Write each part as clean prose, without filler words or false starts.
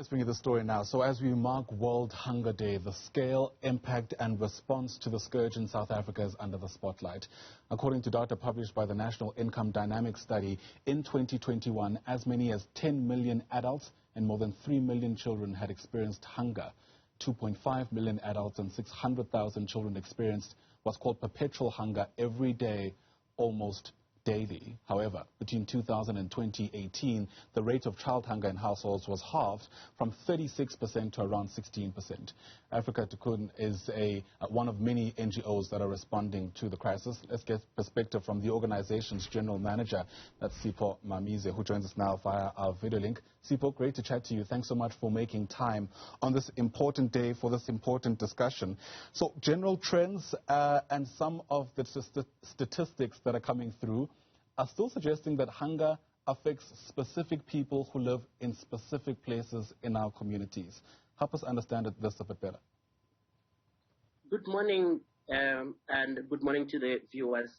Let's bring you the story now. So as we mark World Hunger Day, the scale, impact and response to the scourge in South Africa is under the spotlight. According to data published by the National Income Dynamics Study, in 2021, as many as 10 million adults and more than 3 million children had experienced hunger. 2.5 million adults and 600,000 children experienced what's called perpetual hunger every day, almost daily. However, between 2000 and 2018, the rate of child hunger in households was halved from 36% to around 16%. Afrika Tikkun is one of many NGOs that are responding to the crisis. Let's get perspective from the organization's general manager, that's Sipho Mamize, who joins us now via our video link. Sipho, great to chat to you. Thanks so much for making time on this important day for this important discussion. So, general trends and some of the statistics that are coming through are still suggesting that hunger affects specific people who live in specific places in our communities. Help us understand this a bit better. Good morning, and good morning to the viewers.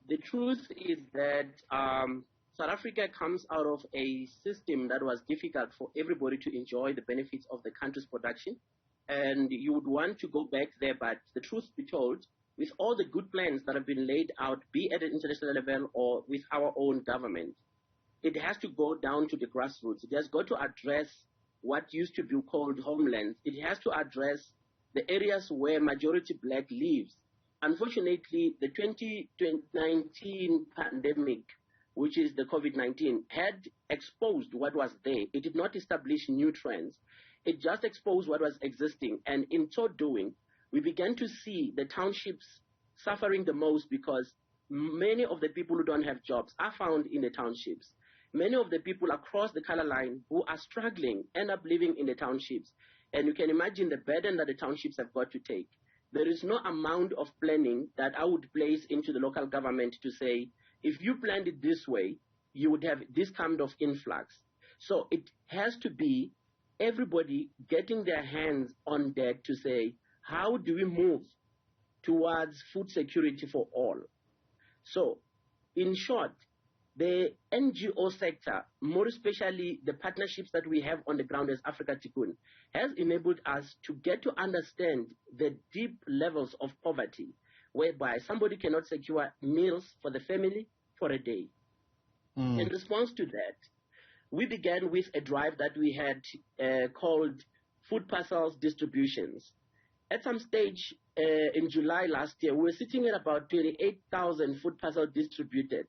The truth is that South Africa comes out of a system that was difficult for everybody to enjoy the benefits of the country's production. And you would want to go back there, but the truth be told, with all the good plans that have been laid out, be at an international level or with our own government, it has to go down to the grassroots. It has got to address what used to be called homelands. It has to address the areas where majority black lives. Unfortunately, the 2019 pandemic, which is the COVID-19, had exposed what was there. It did not establish new trends. It just exposed what was existing. And in so doing, we began to see the townships suffering the most because many of the people who don't have jobs are found in the townships. Many of the people across the color line who are struggling end up living in the townships. And you can imagine the burden that the townships have got to take. There is no amount of planning that I would place into the local government to say, if you planned it this way, you would have this kind of influx. So it has to be everybody getting their hands on deck to say, how do we move towards food security for all? So, in short, the NGO sector, more especially the partnerships that we have on the ground as Afrika Tikkun, has enabled us to get to understand the deep levels of poverty, whereby somebody cannot secure meals for the family for a day. In response to that, we began with a drive that we had called Food Parcels Distributions. At some stage in July last year, we were sitting at about 28,000 food parcels distributed.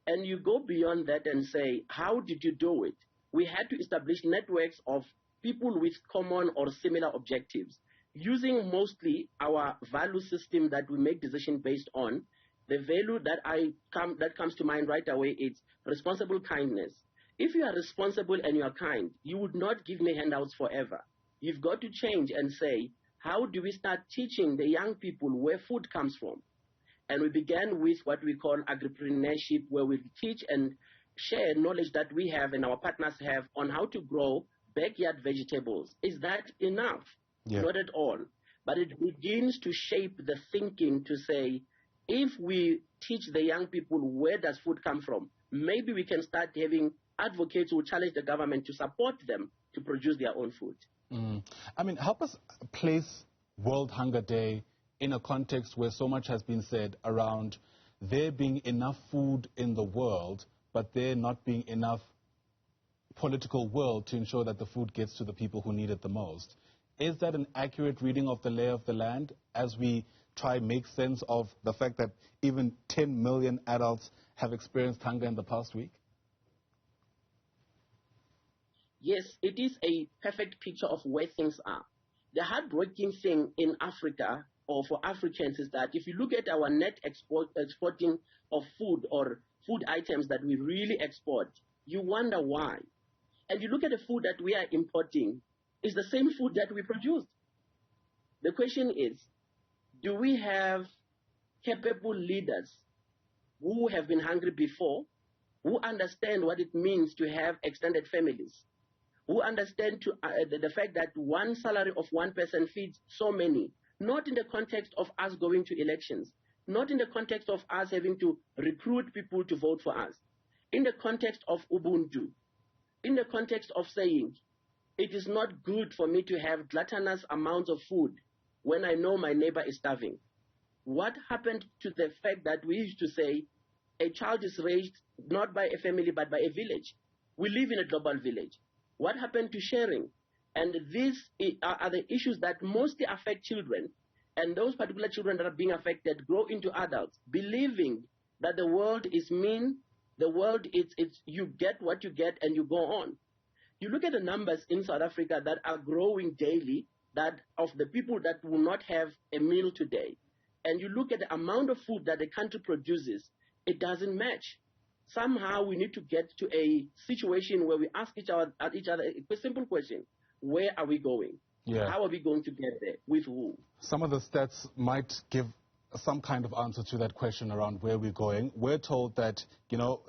And you go beyond that and say, how did you do it? We had to establish networks of people with common or similar objectives, using mostly our value system that we make decisions based on. The value that comes to mind right away is responsible kindness. If you are responsible and you are kind, you would not give me handouts forever. You've got to change and say, how do we start teaching the young people where food comes from? And we began with what we call agripreneurship, where we teach and share knowledge that we have and our partners have on how to grow backyard vegetables. Is that enough? Yeah. Not at all. But it begins to shape the thinking to say, if we teach the young people where does food come from, maybe we can start having advocates who challenge the government to support them to produce their own food. I mean, help us place World Hunger Day in a context where so much has been said around there being enough food in the world, but there not being enough political will to ensure that the food gets to the people who need it the most. Is that an accurate reading of the lay of the land as we try to make sense of the fact that even 10 million adults have experienced hunger in the past week? Yes, it is a perfect picture of where things are. The heartbreaking thing in Africa, or for Africans, is that if you look at our net exporting of food or food items that we really export, you wonder why. And you look at the food that we are importing, it's the same food that we produce. The question is, do we have capable leaders who have been hungry before, who understand what it means to have extended families, who understand the fact that one salary of one person feeds so many, not in the context of us going to elections, not in the context of us having to recruit people to vote for us, in the context of Ubuntu, in the context of saying, It is not good for me to have gluttonous amounts of food when I know my neighbor is starving. What happened to the fact that we used to say a child is raised not by a family but by a village? We live in a global village. What happened to sharing? And these are the issues that mostly affect children. And those particular children that are being affected grow into adults believing that the world is mean, the world is you get what you get and you go on. You look at the numbers in South Africa that are growing daily, that of the people that will not have a meal today, and you look at the amount of food that the country produces, it doesn't match. Somehow we need to get to a situation where we ask each other a simple question: where are we going? Yeah. How are we going to get there? With who? Some of the stats might give some kind of answer to that question around where we're going. We're told that,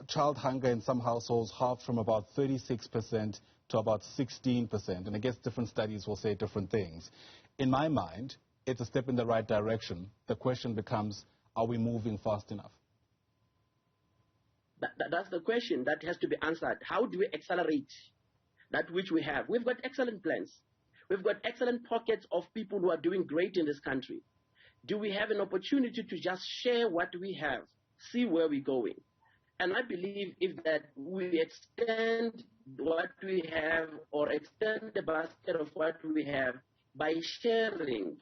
child hunger in some households halved from about 36% to about 16%. And I guess different studies will say different things. In my mind, it's a step in the right direction. The question becomes, are we moving fast enough? That's the question that has to be answered. How do we accelerate that which we have? We've got excellent plans. We've got excellent pockets of people who are doing great in this country. Do we have an opportunity to just share what we have, see where we're going? And I believe if that we extend what we have or extend the basket of what we have by sharing,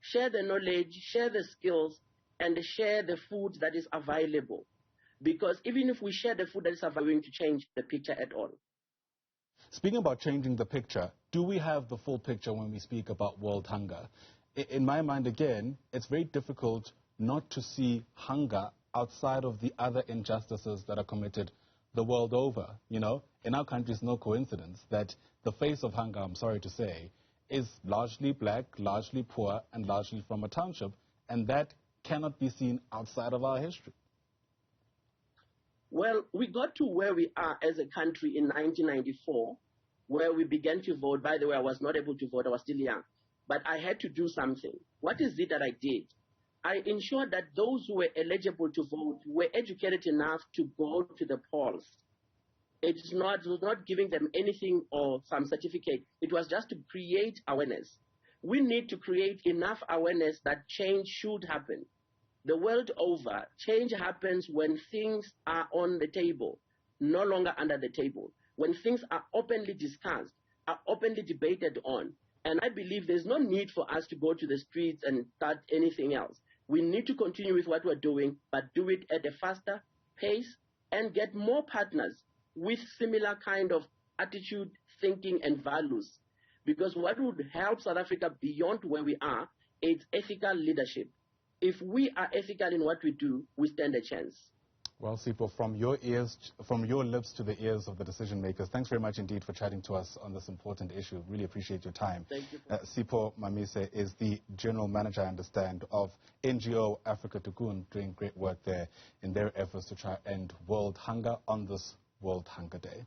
share the knowledge, share the skills, and share the food that is available. Because even if we share the food that is available, we're going to change the picture at all. Speaking about changing the picture, do we have the full picture when we speak about world hunger? In my mind, again, it's very difficult not to see hunger outside of the other injustices that are committed the world over. In our country, it's no coincidence that the face of hunger, I'm sorry to say, is largely black, largely poor, and largely from a township, and that cannot be seen outside of our history. Well, we got to where we are as a country in 1994, where we began to vote. By the way, I was not able to vote. I was still young. But I had to do something. What is it that I did? I ensured that those who were eligible to vote were educated enough to go to the polls. It was not giving them anything or some certificate. It was just to create awareness. We need to create enough awareness that change should happen. The world over, change happens when things are on the table, no longer under the table. When things are openly discussed, are openly debated on. And I believe there's no need for us to go to the streets and start anything else. We need to continue with what we're doing, but do it at a faster pace and get more partners with similar kind of attitude, thinking, and values. Because what would help South Africa beyond where we are is ethical leadership. If we are ethical in what we do, we stand a chance. Well, Sipho, from your lips to the ears of the decision makers, thanks very much indeed for chatting to us on this important issue. Really appreciate your time. Thank you. Sipho Mamize is the general manager, I understand, of NGO Afrika Tikkun, doing great work there in their efforts to try and end world hunger on this World Hunger Day.